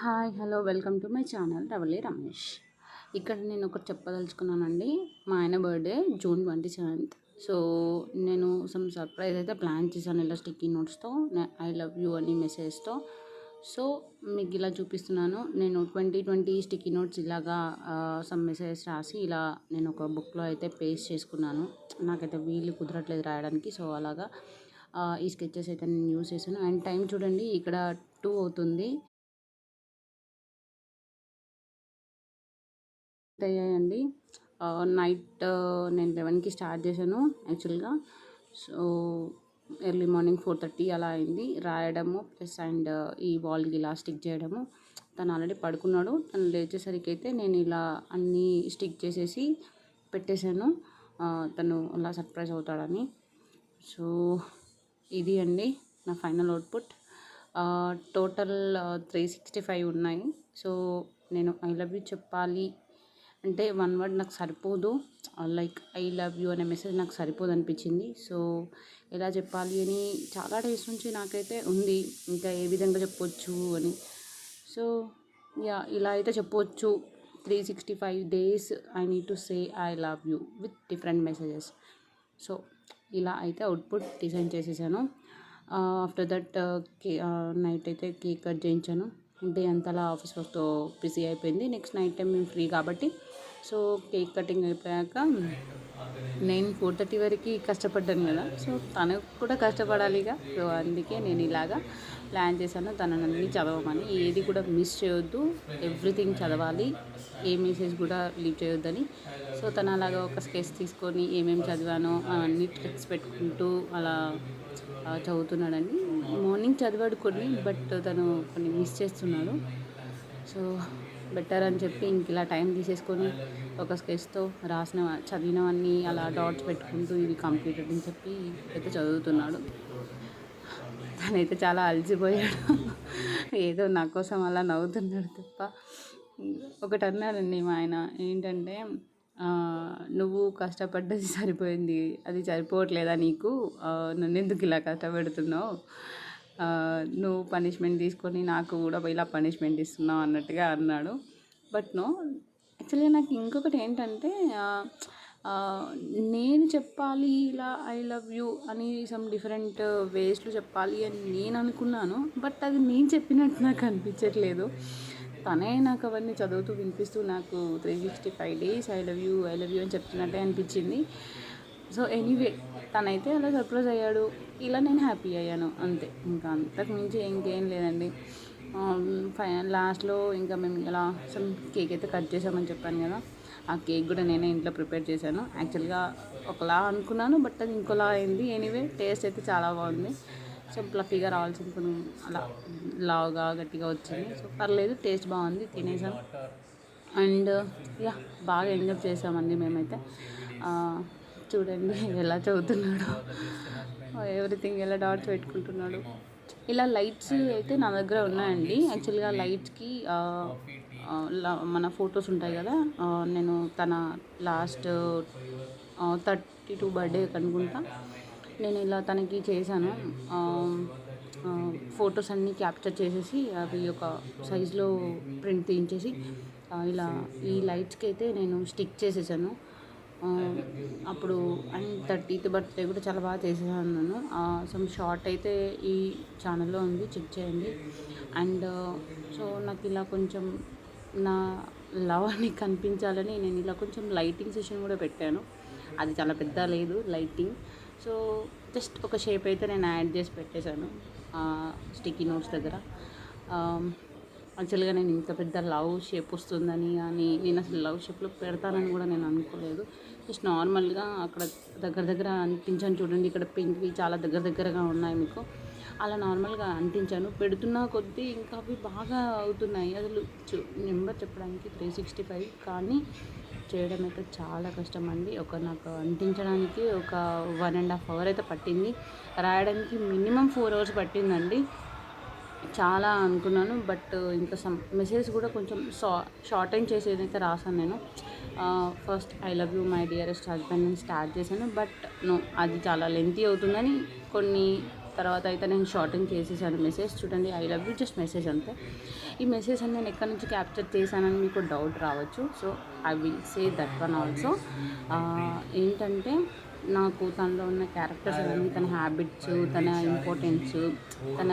Hi hello welcome to my channel Ravali Ramesh. ఇక్కడ నేను ఒకటి చెప్పదలుచుకున్నానండి. మా ఆయన బర్త్డే జూన్ 27th. సో నేను సర్ప్రైజ్ అయితే ప్లాన్ చేశాను ఇలా స్టిక్కీ నోట్స్తో, ఐ లవ్ యూ అని మెసేజ్తో. సో మీకు ఇలా చూపిస్తున్నాను. నేను 2020 స్టిక్కీ నోట్స్ ఇలాగా మెసేజెస్ రాసి ఇలా నేను ఒక బుక్లో అయితే పేస్ట్ చేసుకున్నాను. నాకైతే వీలు కుదరట్లేదు రాయడానికి. సో అలాగా ఈ స్కెచెస్ అయితే నేను యూజ్ చేశాను. అండ్ టైం చూడండి, ఇక్కడ 2 అవుతుంది అయ్యాయండి. నైట్ నేను 11కి స్టార్ట్ చేశాను యాక్చువల్గా. సో ఎర్లీ మార్నింగ్ 4:30 అలా అయింది రాయడము ప్లస్ అండ్ ఈ వాల్కి ఇలా స్టిక్ చేయడము. తను ఆల్రెడీ పడుకున్నాడు. తను లేచేసరికి అయితే నేను ఇలా అన్నీ స్టిక్ చేసేసి పెట్టేశాను, తను అలా సర్ప్రైజ్ అవుతాడని. సో ఇది అండి నా ఫైనల్ అవుట్పుట్. టోటల్ 365 ఉన్నాయి. సో నేను ఐ లవ్ యూ చెప్పాలి అంటే వన్ వర్డ్ నాకు సరిపోదు. లైక్ ఐ లవ్ యూ అనే మెసేజ్ నాకు సరిపోదు అనిపించింది. సో ఎలా చెప్పాలి అని చాలా డేస్ నుంచి నాకైతే ఉంది, ఇంకా ఏ విధంగా చెప్పొచ్చు అని. సో ఇలా అయితే చెప్పవచ్చు. 365 days I need to say I love you with different messages. So ఇలా అయితే అవుట్పుట్ డిజైన్ చేసేసాను. ఆఫ్టర్ దట్ నైట్ అయితే కేక్ కట్ చేయించాను. డే అంతలా ఆఫీస్ వర్క్తో బిజీ అయిపోయింది. నెక్స్ట్ నైట్ టైం మేము ఫ్రీ కాబట్టి సో కేక్ కటింగ్ అయిపోయాక నేను 4:30 వరకు కష్టపడ్డాను కదా, సో తనకు కూడా కష్టపడాలిగా. సో అందుకే నేను ఇలాగా ప్లాన్ చేశాను, తనని అన్నీ చదవమని. ఏది కూడా మిస్ చేయొద్దు, ఎవ్రీథింగ్ చదవాలి, ఏ మెసేజ్ కూడా లీవ్ చేయొద్దని. సో తను అలాగా ఒక స్కెచ్ తీసుకొని ఏమేమి చదివానో అవన్నీ ట్రిక్స్ పెట్టుకుంటూ అలా చదువుతున్నాడండి. మార్నింగ్ చదివాడు కొన్ని, బట్ తను కొన్ని మిస్ చేస్తున్నాడు. సో బెటర్ అని చెప్పి ఇంక ఇలా టైం తీసేసుకొని ఒక స్కెచ్తో చదివినవన్నీ అలా డాట్స్ పెట్టుకుంటూ ఇది కంప్లీటెడ్ అని చెప్పి అయితే చదువుతున్నాడు. తనైతే చాలా అలసిపోయాడు. ఏదో నా కోసం అలా నవ్వుతున్నాడు తప్ప. ఒకటి అన్నాడండి మా ఆయన, ఏంటంటే నువ్వు కష్టపడ్డది సరిపోయింది, అది సరిపోవట్లేదా నీకు, నన్ను ఎందుకు ఇలా కష్టపెడుతున్నావు, నువ్వు పనిష్మెంట్ తీసుకొని నాకు కూడా ఇలా పనిష్మెంట్ ఇస్తున్నావు అన్నట్టుగా అన్నాడు. బట్ నో, యాక్చువల్గా నాకు ఇంకొకటి ఏంటంటే నేను చెప్పాలి ఇలా ఐ లవ్ యూ అని సమ్ డిఫరెంట్ వేస్లో చెప్పాలి అని నేను అనుకున్నాను. బట్ అది నేను చెప్పినట్టు నాకు అనిపించట్లేదు. తనే నాకు అవన్నీ చదువుతూ వినిపిస్తూ నాకు 365 days ఐ లవ్ యూ అని చెప్తున్నట్టే అనిపించింది. సో ఎనీవే తనైతే అలా సర్ప్రైజ్ అయ్యాడు, ఇలా నేను హ్యాపీ అయ్యాను అంతే. ఇంకా అంతకు మించి ఇంకేం లేదండి. లాస్ట్లో ఇంకా మేము ఇలా సమ్ కేక్ అయితే కట్ చేసామని చెప్పాను కదా, ఆ కేక్ కూడా నేనే ఇంట్లో ప్రిపేర్ చేశాను. యాక్చువల్గా ఒకలా అనుకున్నాను, బట్ అది ఇంకోలా అయింది. ఎనీవే టేస్ట్ అయితే చాలా బాగుంది. సో ఫ్లఫీగా రావాల్సింది కొన్ని అలా లావుగా గట్టిగా వచ్చింది. సో పర్లేదు, టేస్ట్ బాగుంది, తినేసాం. అండ్ బాగా ఎంజాయ్ చేసామండి మేమైతే. చూడండి ఎలా చదువుతున్నాడు, ఎవ్రీథింగ్ ఎలా డాట్స్ పెట్టుకుంటున్నాడు. ఇలా లైట్స్ అయితే నా దగ్గర ఉన్నాయండి. యాక్చువల్గా లైట్స్కి మన ఫొటోస్ ఉంటాయి కదా, నేను తన లాస్ట్ 32 బర్త్డే అనుకుంటా నేను ఇలా తనకి చేశాను. ఫొటోస్ అన్నీ క్యాప్చర్ చేసేసి అవి ఒక సైజులో ప్రింట్ తీయించేసి ఇలా ఈ లైట్స్కి అయితే నేను స్టిక్ చేసేసాను. అప్పుడు అండ్ 30th బర్త్డే కూడా చాలా బాగా చేసేసాను. సమ్ షార్ట్ అయితే ఈ ఛానల్లో ఉంది, చెక్ చేయండి. అండ్ సో నాకు ఇలా కొంచెం నా లవ్ అని కనిపించాలని నేను ఇలా కొంచెం లైటింగ్ సెషన్ కూడా పెట్టాను. అది చాలా పెద్ద లేదు లైటింగ్. సో జస్ట్ ఒక షేప్ అయితే నేను యాడ్ చేసి పెట్టేశాను స్టిక్కీ నోట్స్ దగ్గర. యాక్చువల్గా నేను ఇంత పెద్ద లవ్ షేప్ వస్తుందని కానీ నేను అసలు లవ్ షేప్లో పెడతానని కూడా నేను అనుకోలేదు. జస్ట్ నార్మల్గా అక్కడ దగ్గర అంటించాను. చూడండి ఇక్కడ పింక్వి చాలా దగ్గరగా ఉన్నాయి మీకు, అలా నార్మల్గా అంటించాను. పెడుతున్నా కొద్దీ ఇంకా అవి బాగా అవుతున్నాయి. అసలు నెంబర్ చెప్పడానికి 365, కానీ చేయడం అయితే చాలా కష్టం అండి. నాకు అంటించడానికి ఒక 1.5 hour అయితే పట్టింది. రాయడానికి మినిమం 4 hours పట్టిందండి. చాలా అనుకున్నాను, బట్ ఇంకా సమ్ మెసేజ్ కూడా కొంచెం షార్టైన్ చేసేదైతే రాసాను నేను. First I love you my dearest husband అని స్టార్ట్ చేశాను, బట్ నో, అది చాలా లెంతీ అవుతుందని కొన్ని తర్వాత అయితే నేను షార్టింగ్ చేసేసాను మెసేజ్. చూడండి, I love you just message అంతే. ఈ మెసేజ్ అని నేను ఎక్కడి నుంచి క్యాప్చర్ చేశానని మీకు డౌట్ రావచ్చు. So I will say that one also. ఏంటంటే నాకు తనలో ఉన్న క్యారెక్టర్స్ అవన్నీ, తన హ్యాబిట్స్, తన ఇంపార్టెన్స్, తన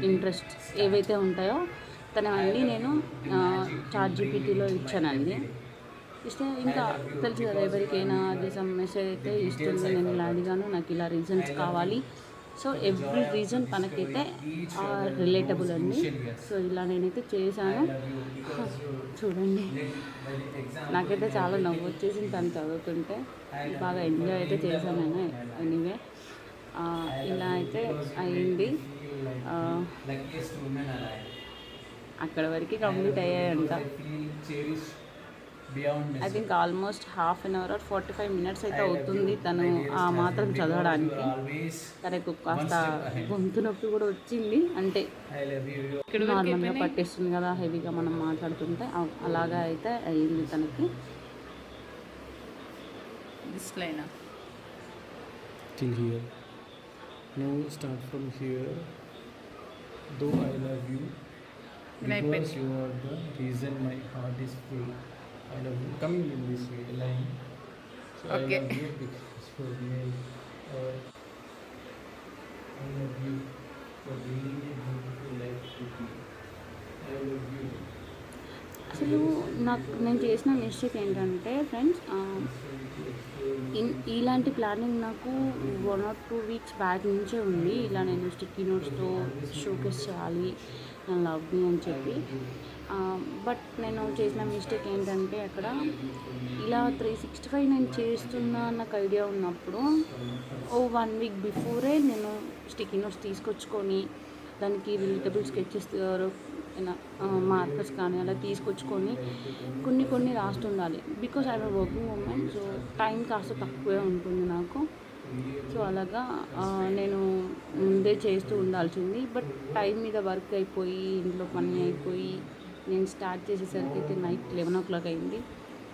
ఇంట్రెస్ట్ ఏవైతే ఉంటాయో తనవన్నీ నేను ChatGPTలో ఇచ్చానండి. ఇస్తే ఇంకా తెలుసు కదా ఎవరికైనా అది సమ్ మెసేజ్ అయితే ఇస్తుంది. నేను ఇలా అడిగాను, నాకు ఇలా రీజన్స్ కావాలి. సో ఎవ్రీ రీజన్ తనకైతే రిలేటబుల్ అండి. సో ఇలా నేనైతే చేశాను. చూడండి, నాకైతే చాలా నవ్వు వచ్చేసింది తను చదువుతుంటే. బాగా ఎంజాయ్ అయితే చేశాను నేను. ఎనీవే ఇలా అయితే అయింది. అక్కడ వరకు కంప్లీట్ అయ్యాయంట. I think almost half an hour 45 minutes అయితే అవుతుంది తను ఆ మాత్రం చదవడానికి. తనకు కాస్త గొంతు నొప్పి కూడా వచ్చింది, అంటే నార్మల్గా పట్టేస్తుంది కదా హెవీగా మనం మాట్లాడుతుంటే, అలాగా అయితే అయింది తనకి. Disclaimer. Till here. Now start from here. Though I love you, because you are the reason my heart is full. I love you. Coming in this way, line. So Okay. I love you because for me, I love you for bringing a beautiful life to me. I love you. అసలు నేను చేసిన mistake ఏంటంటే friends, ఇలాంటి planning నాకు 1 or 2 weeks back నుంచే ఉంది. ఇలా నేను స్టిక్కీ నోట్స్తో షోకేస్ చేయాలి నా లవ్ని అని చెప్పి. బట్ నేను చేసిన మిస్టేక్ ఏంటంటే అక్కడ ఇలా 365 నేను చేస్తున్నా నాకు ఐడియా ఉన్నప్పుడు 1 వీక్ బిఫోరే నేను స్టిక్కీ నోట్స్ తీసుకొచ్చుకొని దానికి రిలేటబుల్ స్కెచెస్ మార్కర్స్ కానీ అలా తీసుకొచ్చుకొని కొన్ని రాస్తుండాలి. Because I working women, so time కాస్త తక్కువే ఉంటుంది నాకు. సో అలాగా నేను ముందే చేస్తూ ఉండాల్సింది. బట్ టైం మీద వర్క్ అయిపోయి, ఇంట్లో పని అయిపోయి, నేను స్టార్ట్ చేసేసరికి అయితే నైట్ 11 o'clock అయింది.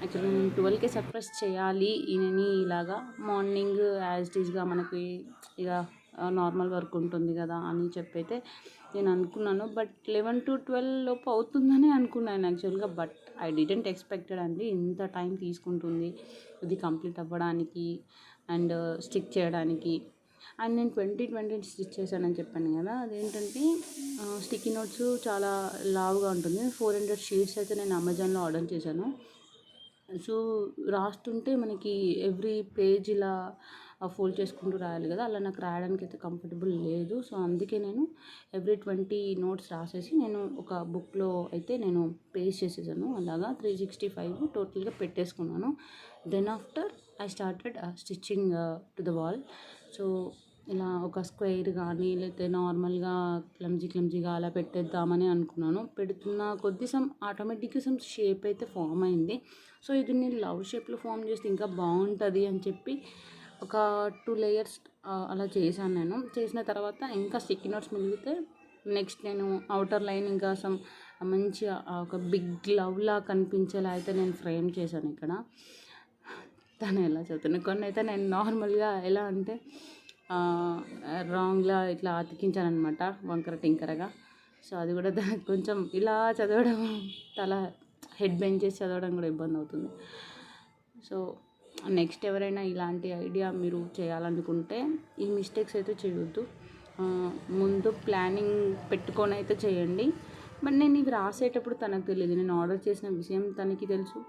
యాక్చువల్లీ నేను 12కే సర్ప్రైజ్ చేయాలి ఈయనని. ఇలాగా మార్నింగ్ యాజ్ ఇట్ ఈస్గా మనకి ఇక నార్మల్ వర్క్ ఉంటుంది కదా అని చెప్పైతే నేను అనుకున్నాను. బట్ 11 to 12 లోపు అవుతుందని అనుకున్నాను యాక్చువల్గా. బట్ ఐ డిడెంట్ ఎక్స్పెక్టెడ్ అండి ఇంత టైం తీసుకుంటుంది ఇది కంప్లీట్ అవ్వడానికి అండ్ స్టిక్ చేయడానికి. అండ్ నేను 20 స్టిచ్ చేశానని చెప్పాను కదా, అదేంటంటే స్టిక్కీ నోట్స్ చాలా లావుగా ఉంటుంది. 400 షీట్స్ అయితే నేను అమెజాన్లో ఆర్డర్ చేశాను. సో రాస్తుంటే మనకి ఎవ్రీ పేజ్ ఇలా ఫోల్డ్ చేసుకుంటూ రాయాలి కదా, అలా నాకు రాయడానికి అయితే కంఫర్టబుల్ లేదు. సో అందుకే నేను ఎవ్రీ 20 నోట్స్ రాసేసి నేను ఒక బుక్లో అయితే నేను పేస్ట్ చేసేసాను. అలాగా 365 టోటల్గా పెట్టేసుకున్నాను. Then after I started stitching to the wall. So ఇలా ఒక స్క్వేర్ కానీ లేకపోతే నార్మల్గా క్లమ్జీగా అలా పెట్టేద్దామని అనుకున్నాను. పెడుతున్న కొద్ది ఆటోమేటిక్గా షేప్ అయితే ఫామ్ అయింది. సో ఇది నేను లవ్ షేప్లో ఫామ్ చేస్తే ఇంకా బాగుంటుంది అని చెప్పి ఒక 2 layers అలా చేశాను నేను. చేసిన తర్వాత ఇంకా స్టిక్కీ నోట్స్ మిగిలితే నెక్స్ట్ నేను అవుటర్ లైన్ ఇంకా మంచిగా ఒక బిగ్ లవ్లా కనిపించేలా అయితే నేను ఫ్రేమ్ చేశాను ఇక్కడ. తను ఎలా చదువుతున్నాను కొన్ని అయితే నేను నార్మల్గా ఎలా అంటే రాంగ్లా ఇట్లా అతికించాను అనమాట, వంకర టింకరగా. సో అది కూడా దానికి కొంచెం ఇలా చదవడం, తల హెడ్ బెండ్ చేసి చదవడం కూడా ఇబ్బంది అవుతుంది. సో నెక్స్ట్ ఎవరైనా ఇలాంటి ఐడియా మీరు చేయాలనుకుంటే ఈ మిస్టేక్స్ అయితే చేయొద్దు. ముందు ప్లానింగ్ పెట్టుకొని అయితే చేయండి. బట్ నేను ఇవి రాసేటప్పుడు తనకు తెలియదు, నేను ఆర్డర్ చేసిన విషయం తనకి తెలుసు.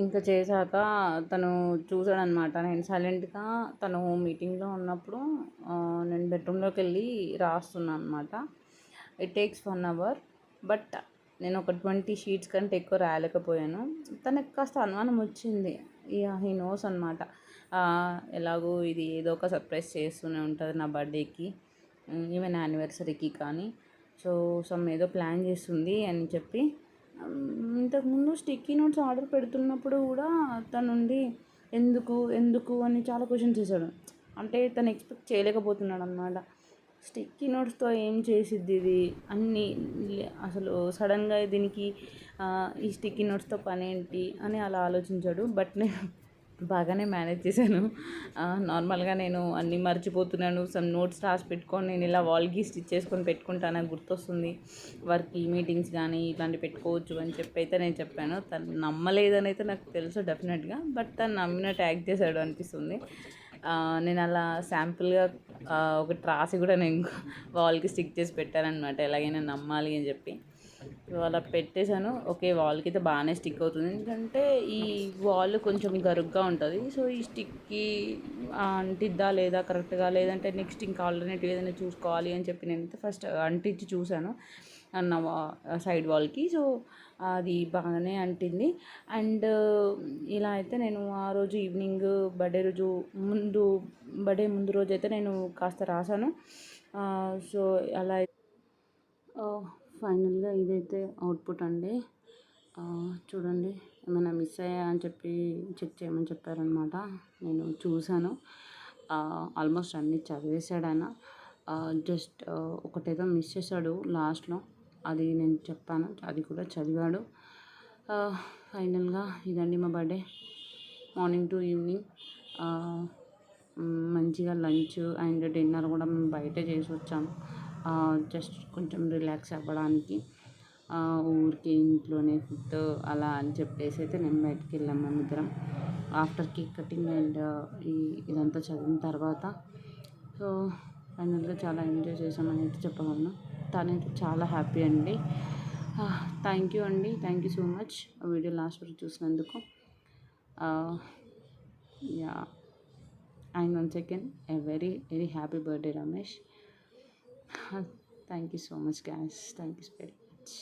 ఇంకా చేశాక తను చూసాడనమాట. నేను సైలెంట్గా తను మీటింగ్లో ఉన్నప్పుడు నేను బెడ్రూమ్లోకి వెళ్ళి రాస్తున్నాను అనమాట. It takes 1 hour. బట్ నేను ఒక 20 షీట్స్ కంటే ఎక్కువ రాయలేకపోయాను. తనకు కాస్త అనుమానం వచ్చింది. హీ నోస్ అనమాట, ఎలాగో ఇది ఏదో ఒక సర్ప్రైజ్ చేస్తూనే ఉంటుంది నా బర్త్డేకి, ఈవెన్ యానివర్సరీకి కానీ. సో ఏదో ప్లాన్ చేస్తుంది అని చెప్పి. ఇంతకుముందు స్టిక్కీ నోట్స్ ఆర్డర్ పెడుతున్నప్పుడు కూడా తనుండి ఎందుకు అని చాలా క్వశ్చన్స్ చేశాడు. అంటే తను ఎక్స్పెక్ట్ చేయలేకపోతున్నాడు అనమాట. స్టిక్కీ నోట్స్తో ఏం చేసిద్ది ఇది అన్నీ, అసలు సడన్గా దీనికి ఈ స్టిక్కీ నోట్స్తో పని ఏంటి అని అలా ఆలోచించాడు. బట్ నేను బాగానే మేనేజ్ చేశాను. నార్మల్గా నేను అన్నీ మర్చిపోతున్నాను. సమ్ నోట్స్ రాసి పెట్టుకొని నేను ఇలా వాల్కి స్టిచ్ చేసుకొని పెట్టుకుంటాను, నాకు గుర్తొస్తుంది. వర్క్‌కి మీటింగ్స్ కానీ ఇట్లాంటివి పెట్టుకోవచ్చు అని చెప్పి అయితే నేను చెప్పాను. తను నమ్మలేదని అయితే నాకు తెలుసు డెఫినెట్గా. బట్ తను నమ్మినట్టు యాక్ట్ చేశాడు అనిపిస్తుంది. నేను అలా శాంపుల్గా ఒకటి రాసి కూడా నేను వాల్కి స్టిక్ చేసి పెట్టానన్నమాట, ఎలాగైనా నమ్మాలి అని చెప్పి. సో అలా పెట్టేశాను. ఓకే, వాల్కి అయితే బాగానే స్టిక్ అవుతుంది, ఎందుకంటే ఈ వాల్ కొంచెం గరుగ్గా ఉంటుంది. సో ఈ స్టిక్కి అంటిద్దా లేదా కరెక్ట్గా, లేదంటే నెక్స్ట్ ఇంకా ఆల్టర్నేటివ్ ఏదైనా చూసుకోవాలి అని చెప్పి నేనైతే ఫస్ట్ అంటించి చూశాను నా సైడ్ వాల్కి. సో అది బాగానే అంటింది. అండ్ ఇలా అయితే నేను ఆ రోజు ఈవినింగ్ బర్త్డే ముందు రోజు అయితే నేను కాస్త రాశాను. సో అలా ఫైనల్గా ఇదైతే అవుట్పుట్ అండి. చూడండి, ఏమైనా మిస్ అయ్యా అని చెప్పి చెక్ చేయమని చెప్పారనమాట. నేను చూశాను, ఆల్మోస్ట్ అన్నీ చదివేశాడు ఆయన. జస్ట్ ఒకటేదో మిస్ చేశాడు లాస్ట్లో, అది నేను చెప్పాను, అది కూడా చదివాడు. ఫైనల్గా ఇదండి మా బర్త్డే, మార్నింగ్ టు ఈవినింగ్. మంచిగా లంచ్ అండ్ డిన్నర్ కూడా మేము బయటే చేసి వచ్చాము, జస్ట్ కొంచెం రిలాక్స్ అవ్వడానికి. ఊరికే ఇంట్లోనే ఫుడ్ అలా అని చెప్పేసి అయితే నేను బయటికి వెళ్ళాము మేమిద్దరం ఆఫ్టర్ కేక్ కటింగ్ అండ్ ఇదంతా చదివిన తర్వాత. సో ఫైనల్గా చాలా ఎంజాయ్ చేసామని అయితే చెప్పగలను. తనైతే చాలా హ్యాపీ అండి. థ్యాంక్ యూ అండి, thank you so much video last వరకు చూసినందుకు. Yeah, and once again a very very happy birthday, Ramesh. Thank you so much, guys. Thank you very much.